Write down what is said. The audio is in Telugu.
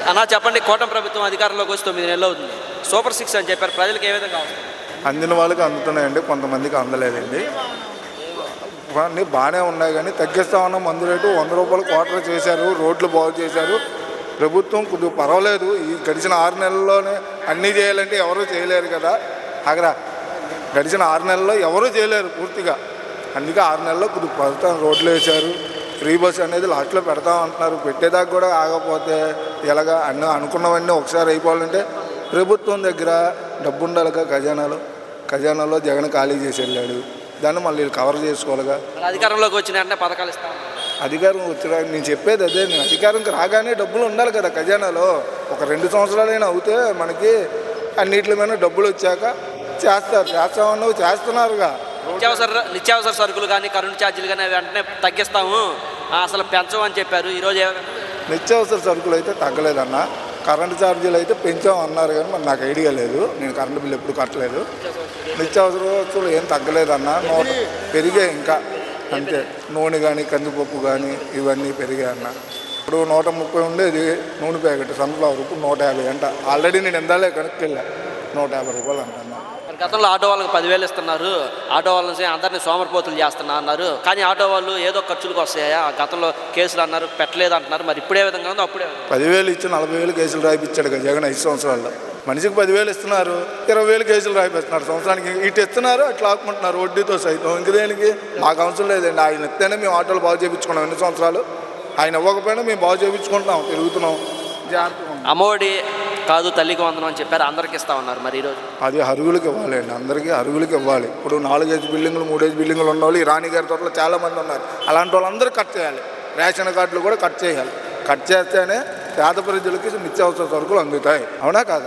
అన్నా చెప్పండి, కూటమి ప్రభుత్వం అధికారంలోకి వచ్చి 9 నెలలు అవుతుంది. సూపర్ 6 అని చెప్పారు. ప్రజలకు ఏ విధంగా వస్తుంది? అందిన వాళ్ళకి అందుతున్నాయండి, కొంతమందికి అందలేదండి. అన్నీ బాగానే ఉన్నాయి కానీ తగ్గిస్తామన్న మందు రేటు 100 రూపాయలు క్వార్టర్ చేశారు, రోడ్లు బాగు చేశారు. ప్రభుత్వం కొద్దిగా పర్వాలేదు. ఈ గడిచిన 6 నెలల్లోనే అన్నీ చేయాలంటే ఎవరూ చేయలేరు కదా. అక్కడ గడిచిన 6 నెలల్లో ఎవరూ చేయలేరు పూర్తిగా. అందుకే 6 నెలల్లో కొద్దిగా ప్రభుత్వం రోడ్లు వేశారు. ఫ్రీ బస్ అనేది లాస్ట్లో పెడతామంటున్నారు. పెట్టేదాకా కూడా ఆగకపోతే ఎలాగా అనుకున్నవన్నీ ఒకసారి అయిపోవాలంటే ప్రభుత్వం దగ్గర డబ్బు ఉండాలిగా. ఖజానాలో జగన్ ఖాళీ చేసి వెళ్ళాడు. దాన్ని మళ్ళీ కవర్ చేసుకోవాలిగా. అధికారంలోకి వచ్చిన వెంటనే పథకాలు ఇస్తాం. అధికారం వచ్చినా నేను చెప్పేది అదే, నేను అధికారంకి రాగానే డబ్బులు ఉండాలి కదా ఖజానాలో. ఒక 2 సంవత్సరాలైనా అవుతే మనకి అన్నిటి మీద డబ్బులు వచ్చాక చేస్తామన్నావు, చేస్తున్నారుగా. నిత్యావసర సరుకులు కానీ కరెంటు ఛార్జీలు కానీ వెంటనే తగ్గిస్తాము, అసలు పెంచమని చెప్పారు. ఈరోజు నిత్యావసర సరుకులు అయితే తగ్గలేదన్న, కరెంటు ఛార్జీలు అయితే పెంచామన్నారు కానీ మరి నాకు ఐడియా లేదు. నేను కరెంటు బిల్లు ఎప్పుడు కట్టలేదు. నిత్యావసర వస్తువులు ఏం తగ్గలేదన్న, పెరిగాయి ఇంకా అంతే. నూనె కానీ కందిపప్పు కానీ ఇవన్నీ పెరిగాయి అన్న. ఇప్పుడు 130 ఉండేది నూనె ప్యాకెట్ సన్ఫ్లవర్, ఇప్పుడు 150 అంట. ఆల్రెడీ నేను ఎందాలే కనుక్కెళ్ళా, 150 రూపాయలు అంటున్నా. గతంలో ఆటో వాళ్ళకి 10,000 ఇస్తున్నారు, ఆటో వాళ్ళని అందరినీ సోమరిపోతులు చేస్తున్నా అన్నారు. కానీ ఆటో వాళ్ళు ఏదో ఖర్చులకు వస్తాయా, గతంలో కేసులు అన్నారు, పెట్టలేదు అంటున్నారు. మరి ఇప్పుడే విధంగా ఉందో అప్పుడే 10,000 ఇచ్చి 40,000 కేసులు రాయిపించాడు కదా జగన్ 5 సంవత్సరాల్లో. మనిషికి 10,000 ఇస్తున్నారు, 20,000 కేసులు రాయిపిస్తున్నారు సంవత్సరానికి. ఇటు ఇస్తున్నారు, అట్లా ఆపుకుంటున్నారు వడ్డీతో సైతం. ఇంకదేనికి మాకు అవసరం లేదండి. ఆయన ఇస్తేనే మేము ఆటోలు బాగు చేయించుకున్నాం ఎన్ని సంవత్సరాలు. ఆయన ఇవ్వకపోయినా మేము బాగు చేయించుకుంటున్నాం, తిరుగుతున్నాం, జాగ్రత్తగా. అమ్మఒడి కాదు తల్లికి వందనం అని చెప్పారు, అందరికి ఇస్తా ఉన్నారు. మరి ఈరోజు అది అరుగులకు ఇవ్వాలండి, అందరికీ అరుగులకు ఇవ్వాలి. ఇప్పుడు 4 బిల్డింగులు 3 బిల్డింగులు ఉన్న వాళ్ళు ఈ రాణి గారి తోటలో చాలామంది ఉన్నారు. అలాంటి వాళ్ళందరూ కట్ చేయాలి. రేషన్ కార్డులు కూడా కట్ చేయాలి. కట్ చేస్తేనే పేద ప్రజలకి నిత్యావసర సరుకులు అందుతాయి. అవునా కాదు?